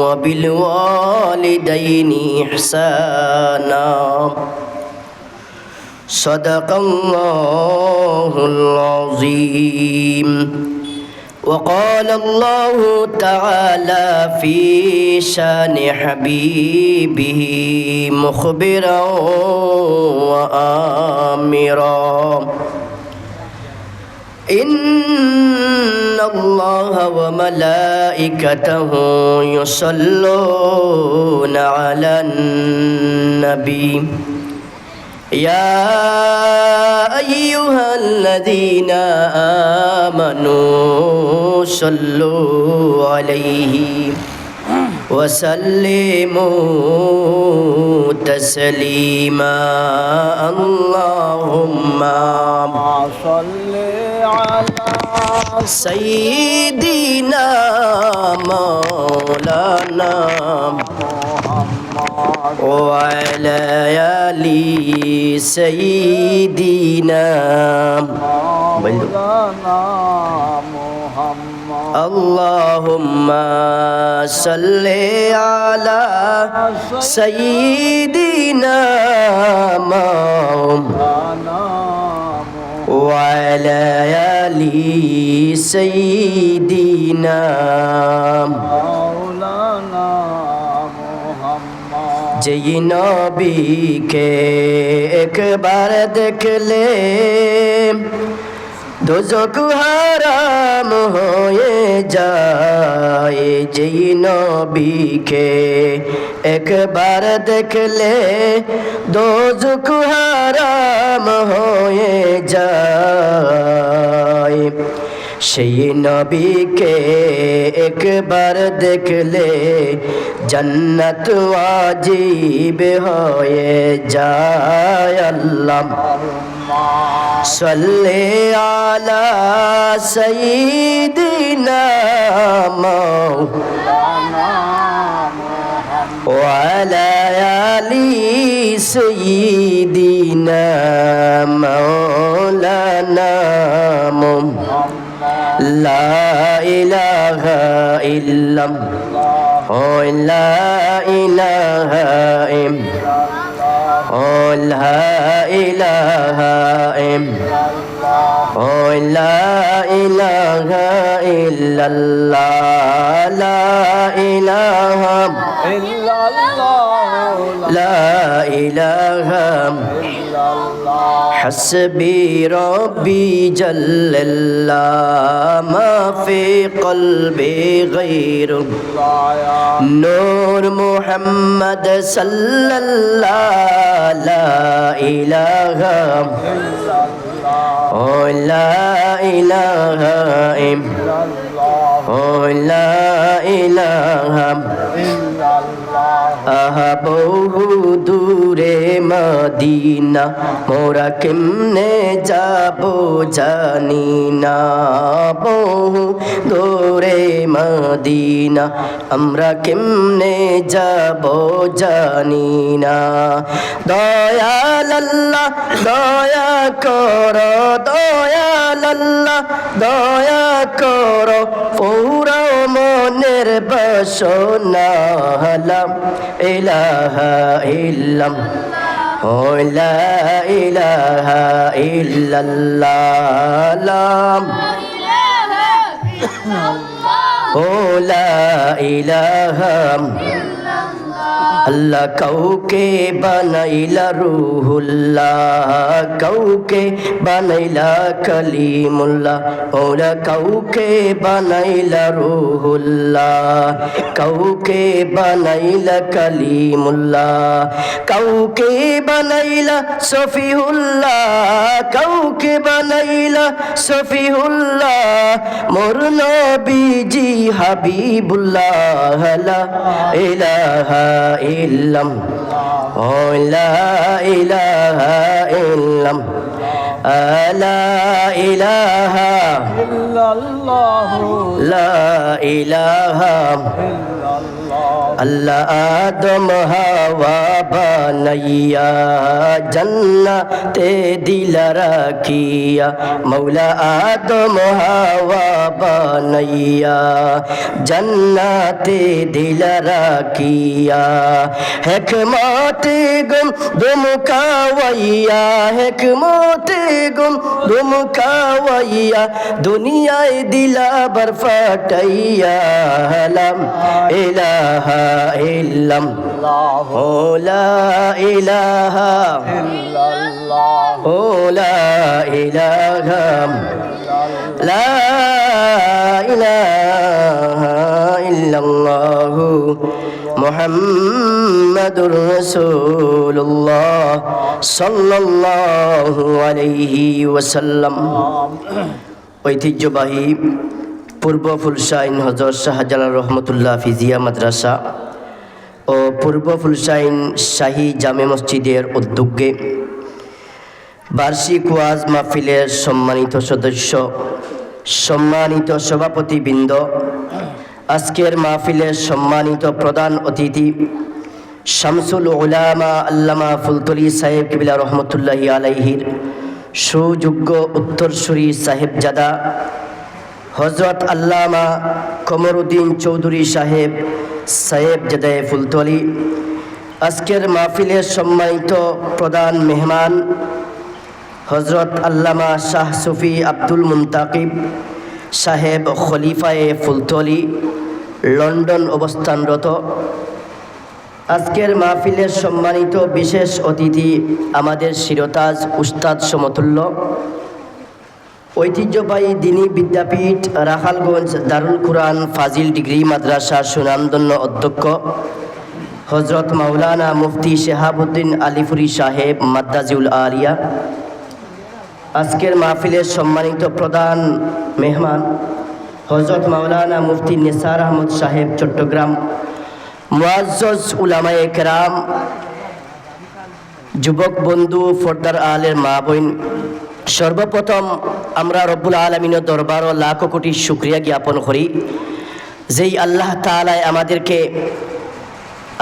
وبالوالدين إحسانا صدق الله العظيم. وقال الله تعالى في شان حبيبه مخبرا وآمرا إن الله وملائكته يصلون على النبي يا أيها الذين آمنوا صلوا عليه وسلموا تسليما اللهم صل على سيدنا مولانا وعلى آل سيدنا مولانا محمد اللهم صل على سيدنا مولانا وعلى آل سيدنا مولانا যেই নবীকে একবার দেখলে দোজখ হারাম হয়ে যায়। যেই নবীকে একবার দেখলে দোজখ হারাম হয়ে যায়। সেই নবীকে একবার দেখলে জান্নাত ওয়াজিব হয়ে যায়। আল্লাহুম্মা সাল্লি আলা সাইয়্যিদিনা মাওলানা ওয়া আলা আলি সাইয়্যিদিনা মাওলানা লা ইলাহা ইল্লাল্লাহ লা ইলাহা ইল্লাল্লাহ লা ইলাহা ইল্লাল্লাহ লা ইলাহা ইল্লাল্লাহ লা ইলাহা ইল্লাল্লাহ লা ইলাহা حسبي ربي جل الله ما في قلبي غير نور محمد صلى الله لا إله لا إله إلا الله لا إله إلا الله বহু দূরে মদিনা মোরা কেমনে যাব জানি না। বহু দূরে মদিনা আমরা কেমনে যাব জানি না। দয়াল আল্লাহ দয়া করো দয়াল আল্লাহ দয়া করো পুরো মনের বাসনা লা ইলাহা ইল্লাল্লাহ লা ইলাহা ইল্লাল্লাহ লা ইলাহা আল্লাহ কাউকে বানাইলা রুহুল্লাহ কাউকে বানাইলা কালিমুল্লাহ ওরা কাউকে বানাইলা রুহুল্লাহ কাউকে বানাইলা কালিমুল্লাহ কাউকে বানাইলা সফিহুল্লাহ কাউকে বানাইলা সফিহুল্লাহ মোর নবীজি হাবিবুল্লাহ লা ইলাহা ইল্লাল্লাহ লা ইলাহা ইল্লাল্লাহ লা ইলাহা ইল্লাল্লাহ লা ইলাহা ইল্লাল্লাহ আল্লাহ আদম হাওয়া বানাইয়া জান্নাতে দিলা রাখিয়া মৌলা আদম হাওয়া বানাইয়া জান্নাতে দিলা রাখিয়া হিকমতে গুম দুমকাওয়াইয়া হিকমতে গুম দুমকাওয়াইয়া দুনিয়ায় দিলা বরফাটাইয়া লা ইলাহা ইল্লাল্লাহ লা ইলাহা ইল্লাল্লাহ ও লা ইলাহা লা ইলাহা ইল্লাল্লাহ মুহাম্মাদুর রাসূলুল্লাহ সাল্লাল্লাহু আলাইহি ওয়াসাল্লাম। ঐতিহ্যবাহী পূর্ব ফুলশাইন হযরত শাহজালাল রহমতুল্লাহ ফিজিয়া মাদ্রাসা ও পূর্ব ফুলশাইন শাহী জামে মসজিদের উদ্যোগে বার্ষিক ওয়াজ মাহফিলের সম্মানিত সদস্য, সম্মানিত সভাপতিবৃন্দ, আজকের মাহফিলের সম্মানিত প্রধান অতিথি শামসুল উলামা আল্লামা ফুলতলি সাহেব কিবলা রহমতুল্লাহি আলাইহির সুযোগ্য উত্তরসূরি সাহেবজাদা হজরত আল্লামা কমরুদ্দিন চৌধুরী সাহেব সাহেবজাদায়ে ফুলতলি, আজকের মাহফিলের সম্মানিত প্রধান মেহমান হজরত আল্লামা শাহ সুফি আব্দুল মুন্তাকিব সাহেব খলিফায়ে ফুলতলি লন্ডন অবস্থানরত, আজকের মাহফিলের সম্মানিত বিশেষ অতিথি আমাদের শিরতাজ উস্তাদ সমতুল্য ঐতিহ্যবাহী দ্বীনি বিদ্যাপীঠ রাখালগঞ্জ দারুল কুরআন ফাজিল ডিগ্রি মাদ্রাসা সুনামধন্য অধ্যক্ষ হজরত মাওলানা মুফতি শেহাবুদ্দিন আলিপুরি সাহেব মাদ্দাজিউল আলিয়া, আজকের মাহফিলের সম্মানিত প্রধান মেহমান হজরত মাওলানা মুফতি নিসার আহমদ সাহেব চট্টগ্রাম, মুআজ্জজ উলামায়ে কেরাম, যুবক বন্ধু, ফর্দার আলের মা বোন, সর্বপ্রথম আমরা রব্বুল আলামিনের দরবারও লাখ কোটি শুকরিয়া জ্ঞাপন করি যেই আল্লাহ তাআলায় আমাদেরকে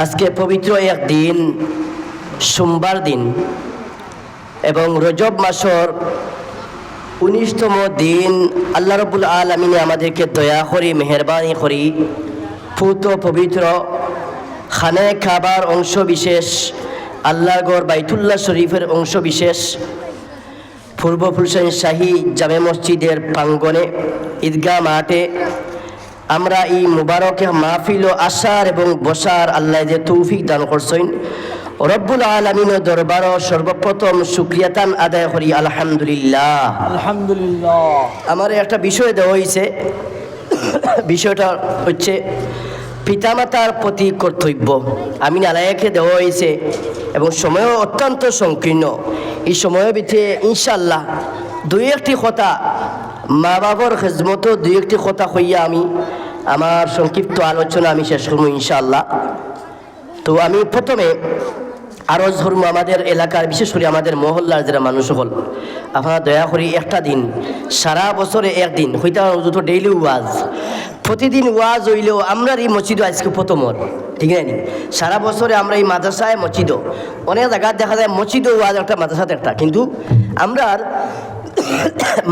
আজকে পবিত্র এক দিন সোমবার দিন এবং রজব মাসের 19তম দিন আল্লাহ রব্বুল আলামিনে আমাদেরকে দয়া করি মেহরবানি করি পুত পবিত্র খানে কাবার অংশ বিশেষ আল্লাহর ঘর বাইতুল্লাহ শরীফের অংশ বিশেষ পূর্ব ফুলশাইন শাহী জামে মসজিদের প্রাঙ্গণে ঈদগাহ মাঠে আমরা এই মুবারক মাহফিল ও আসার এবং বসার আল্লাহ যে তৌফিক দান করছেন রব্বুল আলামিনের দরবার সর্বপ্রথম শুকরিয়াতান আদায় করি আলহামদুলিল্লাহ। আলহামদুলিল্লাহ। আমার একটা বিষয় দেওয়া হয়েছে, বিষয়টা হচ্ছে পিতামাতার প্রতি কর্তব্য। আমিন আলাইকে দেওয়া হয়েছে এবং সময়ও অত্যন্ত সংকীর্ণ। এই সময়ের ভিতরে ইনশাল্লাহ দুই একটি কথা মা বাবার খেজমত দুই একটি কথা কইয়া আমি আমার সংক্ষিপ্ত আলোচনা আমি শেষ করবো ইনশাল্লাহ। তো আমি প্রথমে আরজ ধর্ম আমাদের এলাকার বিশেষ করে আমাদের মহল্লার যারা মানুষ হল আপনারা দয়া করি একটা দিন সারা বছরে একদিন হইতে যত ডেইলি ওয়াজ প্রতিদিন ওয়াজ হইলেও আমরা এই মসজিদও আজকে প্রথমর ঠিক আছে নি সারা বছরে আমরা এই মাদ্রাসায় মসজিদও অনেক জায়গায় দেখা যায় মসজিদও ওয়াজ একটা মাদ্রাসাতে একটা, কিন্তু আমরা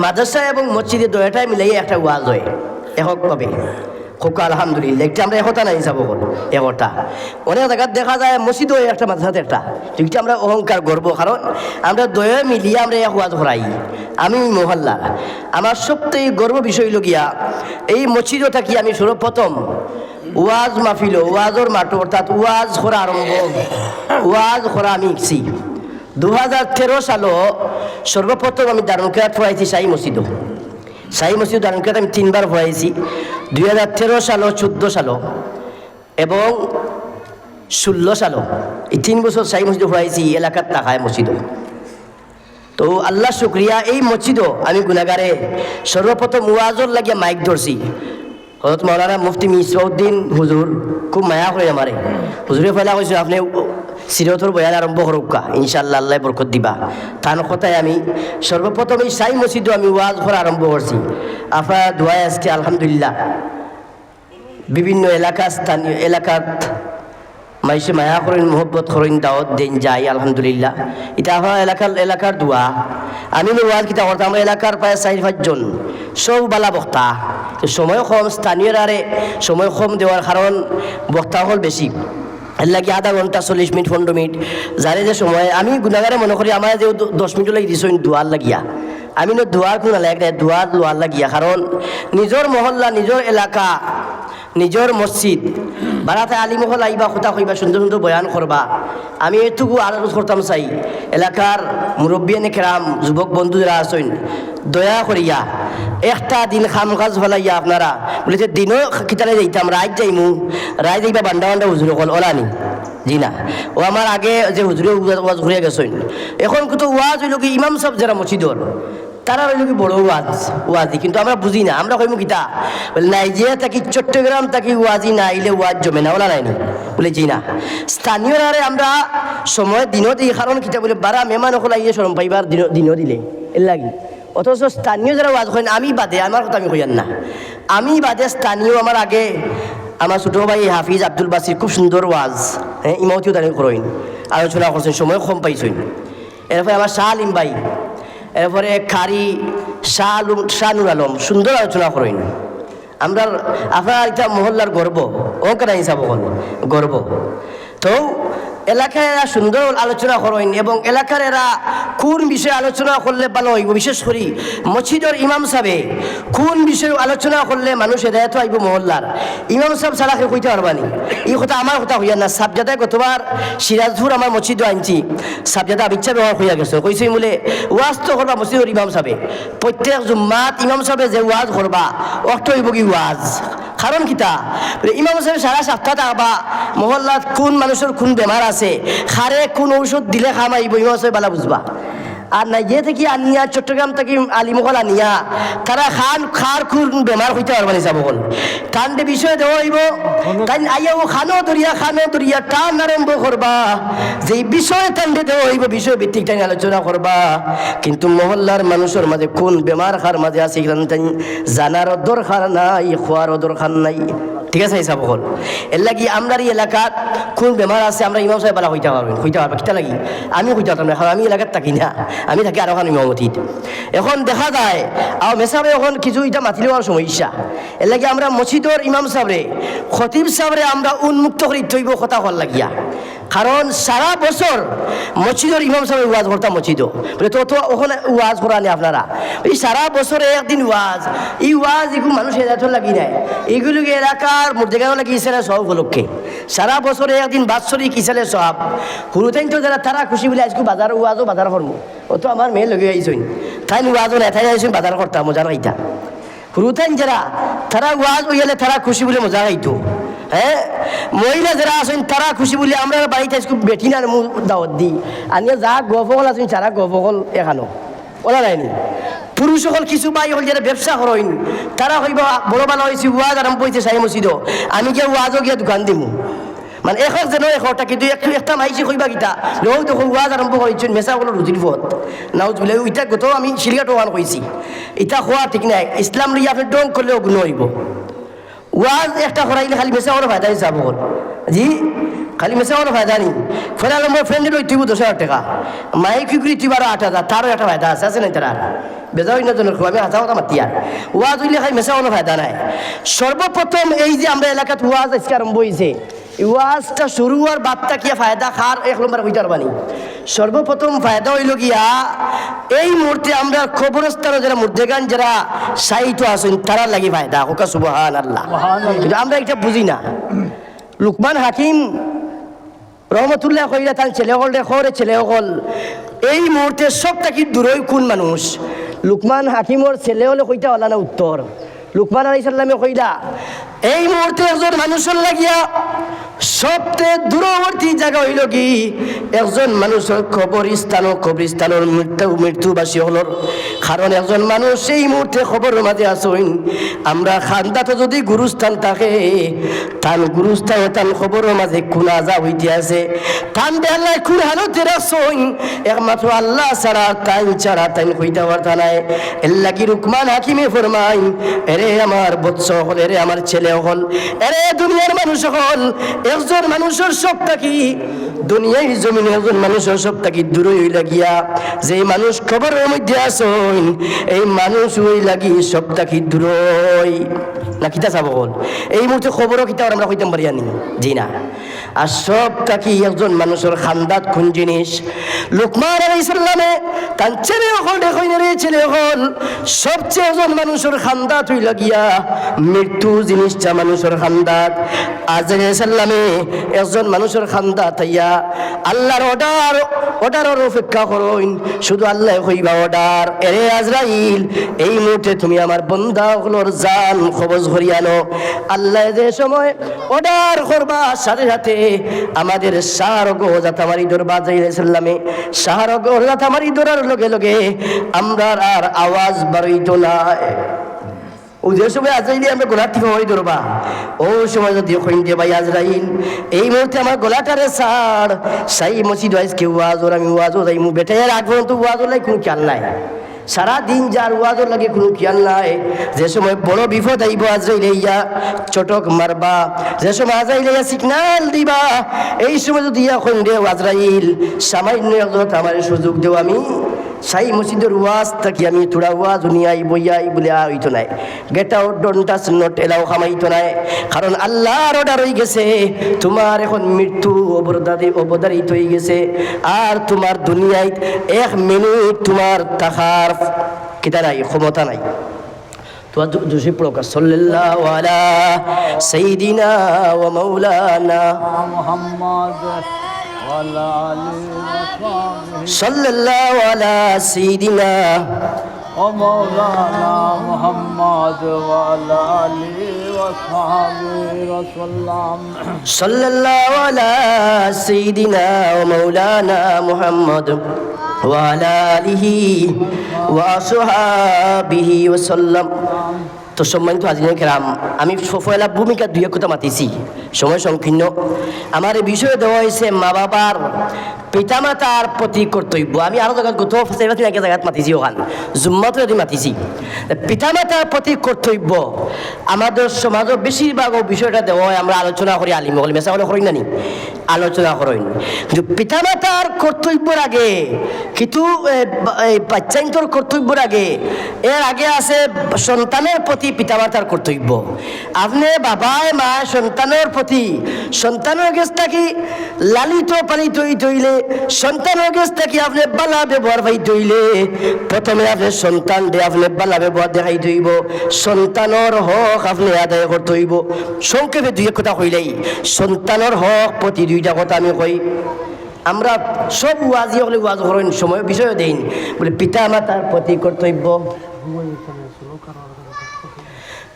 মাদ্রাসা এবং মসজিদে দয়াটাই মিলাই একটা ওয়াজ হয় এককভাবে খোকা আলহামদুলিল্লাহ একটা আমরা একতা নাই যাব একটা অনেক জায়গায় দেখা যায় মসজিদও একটা মাদ্রাসাতে একটা, কিন্তু আমরা অহংকার গর্ব কারণ আমরা দয়া মিলিয়ে আমরা এক ওয়াজ করাই। আমি মহল্লা আমার সবথেকে গর্ব বিষয় লগিয়া এই মসজিদও থাকি আমি সর্বপ্রথম ওয়াজ মাহফিল ওয়াজর মাঠ অর্থাৎ ওয়াজ করা আরম্ভ ওয়াজ করা আমি শিখছি 2013 সালও সর্বপ্রথম আমি দারুণ কেরাত পড়াইছি শাহী মসজিদ দারুণ কেরাত আমি 3বার পড়াইছি 2013 সালও 14 সালও এবং 16 সালও এই 3 বছর শাহী মসজিদ পড়াইছি এলাকার টাকায় মসজিদও। তো আল্লাহ শুক্রিয়া এই মসজিদও আমি গুনাগারে সর্বপ্রথম ওয়াজর লাগিয়া মাইক ধরছি হযরত মাওলানা মুফতি মিসবাউদ্দিন হুজুর খুব মায়া করে আমারে হুজুরে ফেলা কইছে আপনি সিরতর বয়ান আরম্ভ করুকা ইনশাআল্লাহ আল্লাহ বরকত দিবা। তার কথায় আমি সর্বপ্রথম এই শাহী মসজিদও আমি ওয়াজ করা আরম্ভ করছি। আপনার দোয়ায় আজকে আলহামদুলিল্লাহ বিভিন্ন স্থানীয় এলাকাত মাইসে মায়া করেন মোহব্বত করেন দাওয়াত দেন যাই আলহামদুলিল্লাহ। এটা আমার এলাকার দোয়া। আমি ওয়াজ কিতা করতাম, আমার এলাকার প্রায় 4-5 জন সব বালা বক্তা। সময় কম, স্থানীয়রারে সময় কম দেওয়ার কারণ বক্তা হল বেশি, এর লাগে আধা ঘন্টা 40 মিনিট 15 মিনিট যারে যে সময় আমি গুণাগারে মনে করি আমার যে 10 মিনিট লাগি দিছ দোয়ার লাগিয়া। আমি দোয়ার কোনো লাগে দোয়ার লোয়ার লাগিয়া, কারণ নিজের মহল্লা, নিজের এলাকা, নিজের মসজিদ বাড়াতে আলিমহল আইবা, কথা কইবা, সুন্দর সুন্দর বয়ান করবা। আমি এটুকু আলোচনা করতাম চাই, এলাকার মুরব্বিয়ানে কেরাম, যুবক বন্ধু যারা আছেন, দয়া করিয়া একটা দিন খাম কাজ ফেলাইয়া আপনারা বলে যে দিনও কিতালে যাইতাম, রাত যাইমু, রাত যাইবা বান্ডা বান্ডা হুজুর কল ওলানি জি না। ও আমার আগে যে হুজুরে ওয়াজ ঘুরিয়া গেছেন, এখন কিন্তু ওয়াজ হইল কি ইমাম সাহেব যারা মসজিদর তারা হইল কি বড় ওয়াজি, কিন্তু আমরা বুঝি না। আমরা কইমু কিতা বলে নাইজিয়া থাকি চট্টগ্রাম থাকি ওয়াজি না আইলে ওয়াজ জমে না, ওলা নাই না বলে জি না। স্থানীয়রারে আমরা সময় দিনও দিই, কারণ কিতা বলে বারা মেহমান হল আইয়ে শরম পাইবার দিনও দিলে এর লাগি। অথচ স্থানীয় যারা ওয়াজ করেন, আমি বাদে, আমার কথা আমি কইয়ান না, আমি বাদে স্থানীয় আমার আগে আমার ছোটো ভাই হাফিজ আব্দুল বাসির খুব সুন্দর ওয়াজ, হ্যাঁ ইমামতিও তারিখ করেন, আলোচনা করছেন, সময় কম পাইছেন। এরপরে আমার শাহ আলিম ভাই, এরপরে কারি শাহনুর আলম সুন্দর আলোচনা করেন। আমরা আপনার এটা মহল্লার গর্ব, ওখানে হিসাব গর্ব। তো এলাকায় এরা সুন্দর আলোচনা করেন এবং এলাকার এরা কোন বিষয়ে আলোচনা করলে ভালো হইব, বিশেষ করে মসজিদের ইমাম সাহেবে কোন বিষয়ে আলোচনা করলে মানুষ হেদায়েত আইব মহল্লার, ইমাম সাহেব সালাকে কইতে পারবানি। এই কথা আমার কথা হইয়া না। সাবজাদায় গতবার সিরাজপুর আমার মসজিদও আনছি, সাবজাদা আবিচ্ছা ব্যবহার হইয়া গেছে, কইছে বলে ওয়াজ তো করবা মসজিদের ইমাম সাহেবে, প্রত্যেক জুম্মাত ইমাম সাহেবে যে ওয়াজ করবা অর্থ হইব কি ওয়াজ। কারণ কিতা ইমাম সাহেব সারা সপ্তাহ থাকবা, মহল্লাত কোন মানুষের কোন বেমার আছে, খারে কোন ঔষধ দিলে খাম আইব ইমাম সাহেব বালা বুঝবা। আর না যে থেকে আনিয়া চট্টগ্রাম থেকে আলিমহল আনিয়া তারা খার খুন বেমার হইতে পারবানি যাব হল কান্দে বিষয় দেওয়া হইব। তাই আইয়াও খানো দরিয়া টান আরম্ভ করবা, যে বিষয় টান্ডে দেওয়া হইব বিষয় ভিত্তিক টাইম আলোচনা করবা। কিন্তু মহল্লার মানুষের মাঝে কোন বেমার খার মাঝে আছে জানারও দরকার নাই, খোয়ারও দরকার নাই। ঠিক আছে হিসাব হল এর লাগি আমরার এই এলাকাত কোন বেমার আছে আমরা ইমাম সাহেব বালা হইতে পারবা কিতা লাগি আমি হইতে পারতাম না, কারণ আমি এলাকাত থাকি না, আমি থাকি আর ওখানে ইমামতিত। এখন দেখা যায় আর মেসাবে এখন কিছু এটা মাতি লওয়ার সমস্যা, এর লাগে আমরা মসজিদর ইমাম সাহেবরে খতিব সাহেবরে আমরা উন্মুক্ত করে তৈব কথা হল লাগিয়া। কারণ সারা বছর মসজিদের ইমাম সাহেব ওয়াজ করতাম মসজিদ বলে তো ওখানে ওয়াজ করানি আপনারা, এই সারা বছরে একদিন ওয়াজ, এই ওয়াজ এগুলো মানুষ হেদায়তর লাগি নাই, এইগুলোকে এলাকার মুর্দেগাঁও লাগি ইসালে সব উপলক্ষে সারা বছরে একদিন বাৎসরিক ইসালে সব হুরুতাইন তো যারা তারা খুশি বলে আজকে বাজার ওয়াজও বাজার করবো, ও তো আমার মেয়ে লগে আইসইন তাই ওয়াজও নেথাই আইসইন বাজার করতাম মজা খাইতা। হুরুতাইন যারা তারা ওয়াজ হইলে তারা খুশি বলে মজা খাইতো, হ্যাঁ মহিলা যারা আছেন তারা খুশি বলে আমরা বাড়িতে বেটি না দাওয়াত দিই আনিয়া যা গফল আছেন তারা গফল এখানো ওলা নাইনি। পুরুষ সকল কিছু বাই হল যারা ব্যবসা করেন তারা হইব বড় ভালো হয়েছে ওয়াজ আরম্ভ হয়েছে সাই মসজিদ, আমি গিয়ে ওয়াজও গিয়ে দোকান দিমু, মানে এখন যেন এশটা কিন্তু একটা মাইছি কইবা গীতা লোক দেখো ওয়াজ আরম্ভ করেছেন মেসা হলো রুজির পথ নাও বলে ওইটা গত আমি শিলিঘাট ওয়ান কইছি, এটা হওয়া ঠিক নাই। ইসলাম লইয়া আপনি ডং করলেও গুণ হইব। ওয়াজ একটা করাইলে খালি মেসা হলো ফায়দা হিসাব হল জি, খালি মেসা হলো ফায়দা নেই। ফলে আমার ফ্রেন্ডের ওই তুইব 10,000 টাকা, মাইক ফিক্রি তুই 8,000, তারও একটা ফায়দা আছে নাই তার বেজাও না জনের আমি হাতা কথা মাতি আর ওয়াজ হইলে খালি মেসা হলো ফায়দা নাই। সর্বপ্রথম এই যে আমরা এলাকাত ওয়াজ আজকে আরম্ভ হয়েছে, ওয়াজটা শুরু হওয়ার বাদটা কি ফায়দা খার 1 নম্বর হইতে পারবানি। সর্বপ্রথম ফায়দা হইল গিয়া এই মুহূর্তে আমরা খবরস্থানে যারা মুর্দেগান যারা সাহিত্য আছেন তারা লাগি ফায়দা হোকা সুবহানাল্লাহ। কিন্তু আমরা এটা বুঝি না। লুকমান হাকিম রহমতুল্লাহ কইরা তার ছেলে হল রে ছেলে হল এই মুহূর্তে সব থাকি দূরই কোন মানুষ, লুকমান হাকিমর ছেলে হলে কইটা হলা না উত্তর। লুকমান আলাইহিস সালামে কইলা এই মুহূর্তে একজন মানুষের লাগিয়া সবচেয়ে দূরবর্তী জায়গা হইল কি একজন মানুষের কবরস্থানের মৃত্যুবাসী হল। কারণ একজন মানুষ সেই মুহূর্তে খবরের মাঝে আসইন, আমরা খান্দাতে যদি গুরুস্থান থাকে তান গুরুস্থানে তান খবরের মাঝে কোন আজাব হইতে আছে, তান বেলায় কোন হালতে আসইন একমাত্র আল্লাহ ছাড়া তাই কইতে পারতা নাই। এর লাগি লুকমান হাকিমে ফরমাই এরে আমার বৎস হল, এরে আমার ছেলে হল, এরে দুনিয়ার মানুষ হল, একজন মানুষের সব থাকি দুনিয়ায় জমিনে একজন মানুষের সব থাকি দূরে হই লাগিয়া যে মানুষ খবরের মধ্যে আসন এই মানুষ হই লাগি সব থাকি দূরই না কিতা চাব হল এই মুহূর্তে খবরও কিতা আমরা কইতাম পারি আনি জি না আর সব থাকি একজন মানুষের খান্দাত কোন জিনিস লোকমান আলাইহিস সালামে তার ছেলে হল দেখই না রে ছেলে হল সবচেয়ে একজন মানুষের খান্দাত হই লাগিয়া মৃত্যু জিনিসটা মানুষের খান্দাত আজরাইল আলাইহিস সালামে একজন মানুষের খান্দাত হইয়া আল্লাহর অর্ডারের অপেক্ষা করুন শুধু আল্লাহ কইবা অর্ডার এরে আজরাইল এই মুহূর্তে তুমি আমার বান্দা হলোর জান কবজ করিয়া আনো আল্লাহ যে সময় অর্ডার করবা সাথে সাথে আমাদের শাহরগ জাতামারি দরবার আজরাইল আলাইহিস সালামে শাহরগ জাতামারি দরার লগে লগে আমরা আর আওয়াজ বাড়াইতো না ও যে সময় আজরাইল আমরা গলার থেকে হই ধরবা ও সময় যদি কইন দে ভাই আজরাইল এই মুহূর্তে আমার গলাটারে ছাড় সাই মসজিদ ওয়াইজ কেউ ওয়াজ ওর আমি ওয়াজও যাই মু বেটাইয়ের আগ পর্যন্ত ওয়াজ লাই কোনো খেয়াল নাই সারা দিন যার ওয়াজও লাগে কোনো খেয়াল নাই যে সময় বড় বিপদ আইব আজরাইল ইয়া চটক মারবা যে সময় আজরাইল ইয়া সিগন্যাল দিবা এই সময় যদি ইয়া কইন দে আজরাইল সামান্য একজন আমার সুযোগ দেও আমি সাই মসজিদের ওয়াজ থাকি আমি তোরা ওয়াজ উনিয়াই বইয়াই বলে হইতো নাই get out don't touch not allow খামাইতো নাই কারণ আল্লাহর অর্ডার হয়ে গেছে তোমার এখন মৃত্যু অবধারিত হয়ে গেছে আর তোমার দুনিয়ায় 1 মিনিট তোমার থাকার কিতা নাই ক্ষমতা নাই তো দুশি প্রকাশ সাল্লাল্লাহু আলা সাইয়্যিদিনা ওয়া মাওলানা মুহাম্মদ ওয়ালা আলি ওয়াসহাবিহি সাল্লাল্লাহু আলা সাইয়্যিদিনা ও মাওলানা মুহাম্মদ ওয়ালা আলি ওয়াসহাবিহি ওয়াসাল্লাম সাল্লাল্লাহু আলা সাইয়্যিদিনা ওয়া মাওলানা মুহাম্মদ ওয়া আলা আলিহি ওয়া আসহাবিহি ওয়াসাল্লাম তো সম্মানিত হাজিরিন কেরাম আমি পয়লা ভূমিকা দুই কথা মাতিছি সময় সংকীর্ণ আমার এই বিষয়ে দেওয়া হয়েছে মা বাবার পিতামাতার প্রতি কর্তব্য আমি আরো জায়গায় গত এক জায়গায় মাতিছি ওখান জুম্মাতে যদি মাতিছি পিতামাতার প্রতি কর্তব্য আমাদের সমাজের বেশিরভাগ বিষয়টা দেওয়া হয় আমরা আলোচনা করি আলিম হল মেসা হলে করি নানি আলোচনা করেন কিন্তু পিতামাতার কর্তব্যের আগে কিন্তু বাচ্চাইন্তর কর্তব্যের আগে এর আগে আছে সন্তানের প্রতি পিতামাতার কর্তব্য আপনি বাবায় মা সন্তানের প্রতি সন্তানের কাছ থেকে লালিত পালিত হইতে হইলে সন্তানের কাছ থেকে আপনি বালা ব্যবহার পাইতে হইলে প্রথমে আপনি সন্তান দিয়ে আপনি বালা ব্যবহার দেখাইতে হইব সন্তানের হক আপনি আদায় করতে হইব সংক্ষেপে দুই কথা কইলেই সন্তানের হক প্রতি দুইটা কথা আমি কই আমরা সব ওয়াজি হলে ওয়াজ করেন সময় বিষয় দেন বলে পিতামাতার প্রতি কর্তব্য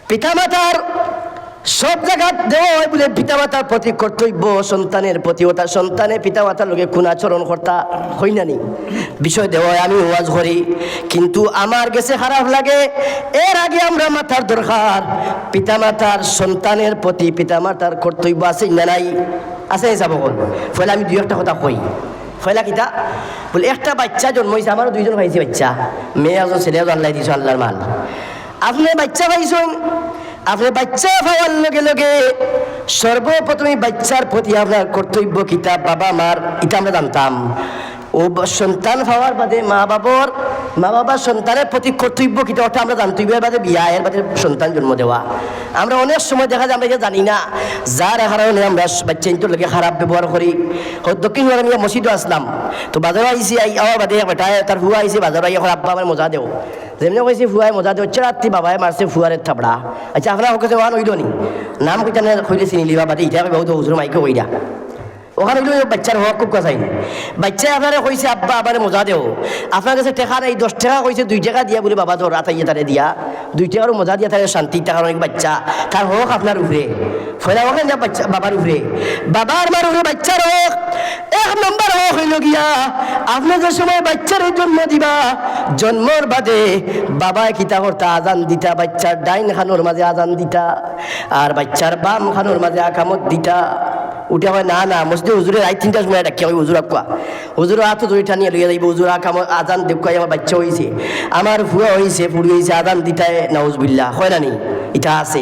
পিতামাতার সব জায়গা দেওয়া হয় বলে পিতামাতার প্রতি কর্তব্য সন্তানের প্রতি ওটা সন্তানে পিতামাতার লোকে কোন আচরণ কর্তা হই না নি বিষয় দেওয়া হয় আমি ওয়াজ করি কিন্তু আমার কাছে খারাপ লাগে এর আগে আমরা মাথার দরকার পিতামাতার সন্তানের প্রতি পিতামাতার কর্তব্য আছে না নাই আছে যাব ফলে আমি দুই একটা কথা কই ফয়লা কিতা বলে একটা বাচ্চা জন্ম হয়েছে আমারও দুইজন পাইছে বাচ্চা মেয়ে একজন ছেলে আল্লাহ দিয়েছে আল্লাহর মাল আপনি বাচ্চা পাইছেন আপনি বাচ্চা পাওয়ার লগে লগে সর্বপ্রথমে বাচ্চার প্রতি আপনার কর্তব্য কিতা বাবা মার এটা আমরা জানতাম ও সন্তান পাওয়ার বাদে মা বাবার সন্তানের প্রতি কর্তব্য কিতা ওটা আমরা জানতে এর বাদে বিয়া এর বাদে সন্তান জন্ম দেওয়া আমরা অনেক সময় দেখা যায় আমরা এটা জানি না যার কারণে আমরা বাচ্চা ইন্তর লগে খারাপ ব্যবহার করি দক্ষিণ আমি মসজিদও আসলাম তো বাজারও আইসি আমার বাদে বেটা তার হুয়া আইসি বাজারও আই এখন আব্বা আমার মজা দেও যেমনি কইছি ফুয়াই মজা দেওয়া রাত্রি বাবাই মারছে ফুয়ারের থাপড়া আচ্ছা আপনার কাছে ওখানে হইল নি নাম কইটা কইলে চিনি লিবা বাদে ইটা বহুত হুজুর মাইকে কইরা ওখানে হইল বাচ্চার হওয়া খুব কথা বাচ্চা আপনারা কইছে আব্বা আবার মজা দেও আপনার কাছে টেকা নেই 10 টাকা কইছে 2 টাকা দিয়া বলে বাবা তোর রাতাইয়ে তারে দিয়া 2 টাকার মজা দিয়া তারে শান্তি টাকার অনেক বাচ্চা তার হোক আপনার উপরে ফয়লা ওখানে যা বাচ্চা বাবার উপরে বাবার মার উপরে বাচ্চার হোক 1 নম্বর হোক হইল গিয়া আপনি যে সময় বাচ্চার জন্ম দিবা জন্মর বাদে বাবায় কিতা করতা আজান দিতা বাচ্চার ডাইন খানোর মাঝে আজান দিতা আর বাচ্চার বাম খানোর মাঝে আকামত দিতা উঠে হয় না না মসজিদে হুজুরে রাত 3টার সময় ডাকি আমি হুজুর আকুয়া হুজুর হাতে ধরে টানিয়ে লইয়া যাইব হুজুর আজান দেখুয়াই আমার বাচ্চা হয়েছে আমার ফুয়া হয়েছে ফুড়ি হয়েছে আজান দিতায় নাউজবিল্লাহ হয় না নি এটা আছে।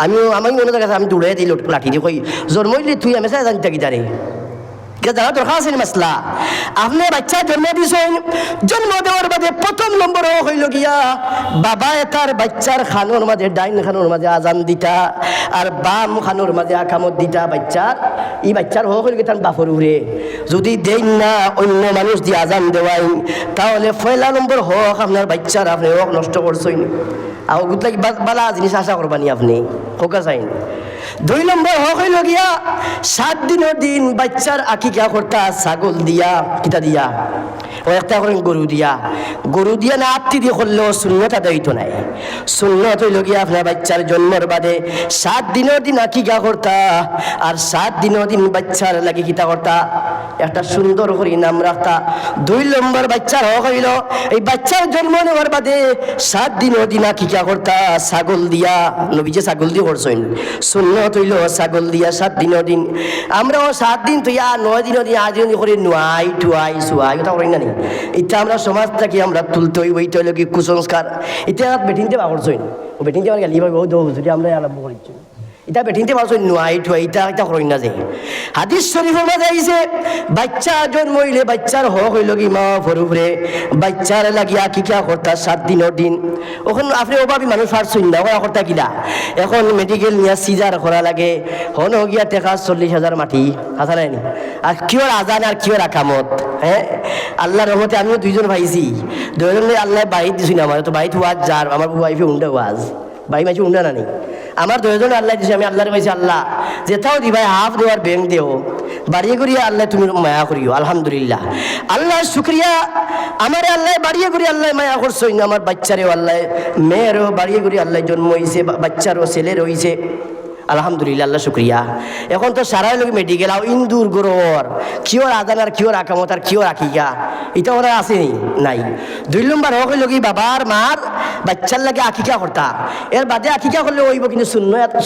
আমি মনে কাছে আমি দৌড়াই দিই লাঠি দিয়ে কই জন্ম হইলে তুই আমি চাই জানি থাকি তারে জানা দরকার আছে মাসলা। আপনি বাচ্চা জন্ম দিয়েছেন, জন্ম দেওয়ার বাদে প্রথম নম্বর হইল গিয়া বাবা তার বাচ্চার খানোর মাঝে ডাইন খানোর মাঝে আজান দিতা আর বাম খানোর মাঝে আকামত দিতা বাচ্চার। এই বাচ্চার হইল গিয়ে তার বাপর উড়ে যদি দেন না অন্য মানুষ দিয়ে আজান দেওয়াই, তাহলে পয়লা নম্বর হক আপনার বাচ্চার আপনি হক নষ্ট করছেন। আর গুতলাকি বালা জিনিস আশা করবানি আপনি হোকা চাইন। 2 নম্বর হক হইল গিয়া 7 দিনের দিন বাচ্চার আকিকা করতা ছাগল দিয়া কিতা দিয়া ও একটা করেন গরু দিয়া না আত্মি দিয়ে করলেও সুন্নত আদায়িত নাই। সুন্নত হইল গিয়া আপনার বাচ্চার জন্মর বাদে 7 দিনের দিন আকিকা করতা আর 7 দিনের দিন বাচ্চার লাগে কিতা করতা একটা সুন্দর করে নাম রাখতা। 2 নম্বর বাচ্চার হক হইল এই বাচ্চার জন্ম নেওয়ার বাদে 7 দিনের দিন আকিকা করতা ছাগল দিয়া, নবী যে ছাগল দিয়ে করছেন সুন্নত হইল ছাগল দিয়া 7 দিনের দিন। আমরাও 7 দিন তুই 9 দিনের দিন 8 দিন করে নোয়াই টুয়াই সুয়াই কথা করি না নি। এটা আমরা সমাজ থেকে আমরা তুলতে হইব, এইটা হইল কি কুসংস্কার। এটা বেটিনতে পারছেন ও বেটিনতে আমার গালি পাবো যদি আমরা আরম্ভ করেছি এটা বেটিনতে পারছেন নোয়াই টুয়াই এটা করি না যে হাদিস শরীফের মাঝে আইছে বাচ্চা জন্ম হইলে বাচ্চার হক হইল কি মা ফরুফরে বাচ্চার লাগিয়া আকিকা করতা 7 দিনের দিন। ওখানে আপনি অভাবী মানুষ পারছেন না ওরা করতা কিলা এখন মেডিকেল নিয়ে সিজার করা লাগে হন গিয়া টেকা 40,000 মাটি হাসা নাইনি আর কিওর আজান আর কিওর আকামত। হ্যাঁ আল্লাহর রহমতে আমিও 2 জন ভাইছি, 2 জনে আল্লাহ বাড়ি দিছি না আমার তো বাড়িতে ওয়াজ যার আমার ওয়াইফে উন্ডা ওয়াজ বাড়ি মাঝে উন্ডা না নেই আমার 2 জন আল্লাহ দিছে। আমি আল্লাহরে কইছি আল্লাহ যেটাও দিবাই হাফ দেওয়ার ব্যাংক দেও বাড়িয়ে করিয়া আল্লাহ তুমি মায়া করিও। আলহামদুলিল্লাহ আল্লাহ শুক্রিয়া আমার আল্লাহ বাড়িয়ে করি আল্লাহ মায়া করছো। আমার বাচ্চারেও আল্লাহ মেয়েরও বাড়িয়ে করি আল্লাহ জন্ম হয়েছে বাচ্চারও ছেলের হয়েছে আলহামদুলিল্লাহ আল্লাহ শুক্রিয়া। এখন তো সারাই লোক মেডিকেল আর ইন্দুর গরর কিওর আদান আর কিওর আকামত আর কিওর আকিকা এটা ওরা আসেনি নাই। 2 নম্বর হক হইল কি বাবার মার বাচ্চার লাগে আকিকা করতা এর বাদে আকিকা করলে হইব কিন্তু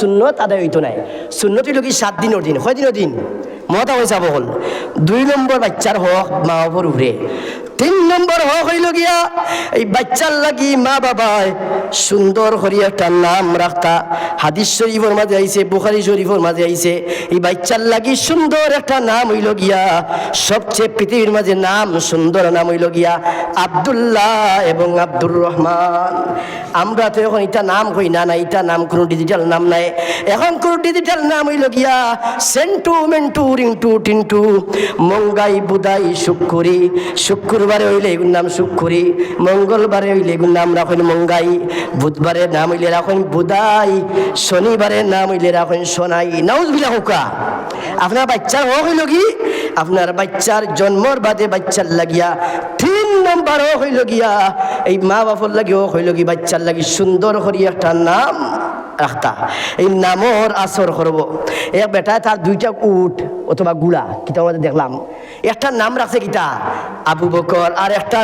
সুন্নত আদায় হইতো নাই। সুন্নত হইল কি 7 দিনের দিন 6 দিনের দিন মতা হয়ে যাব হল। 2 নম্বর বাচ্চার হক মা বাবার উপরে। 3 নম্বর হক হইল গিয়া এই বাচ্চার লাগি মা বাবায় সুন্দর করে একটা নাম রাখতা। হাদিস শরীফের মাঝে আইছে বুখারী শরীফের মাঝে আইছে এই বাচ্চার লাগি সুন্দর একটা নাম হইল গিয়া সবচেয়ে পৃথিবীর মাঝে নাম সুন্দর নাম হইল গিয়া আব্দুল্লাহ এবং আব্দুর রহমান। আমরা তো এখন এটা নাম কই না এটা নাম কোনো ডিজিটাল নাম নাই। এখন কোনো ডিজিটাল নাম হইল গিয়া সেন্টু মেন্টু রিন্টু টিন্টু মঙ্গাই বুদাই শুক্কুরি শুক্রবারে হইলে এগুর নাম শুক্কুরি মঙ্গলবারে হইলে এগুর নাম রাখেন মঙ্গাই বুধবারে নাম হইলে রাখেন বুদাই শনিবারে নাম হইলে রাখেন সোনাই। নাউজুবিল্লাহ হুকা আপনার বাচ্চার হক হইল কি আপনার বাচ্চার জন্মর বাদে বাচ্চার লাগিয়া 3 নম্বর হক হইল গিয়া এই মা বাপর লাগি হক হইল কি বাচ্চার লাগি সুন্দর করে একটা নাম রাখতা। এই নামর আসর করব এক বেটা তার 2টা উট অথবা গুড়া কিতা আমাদের দেখলাম একটা নাম রাখছে কিতা আবু বকর আর একটা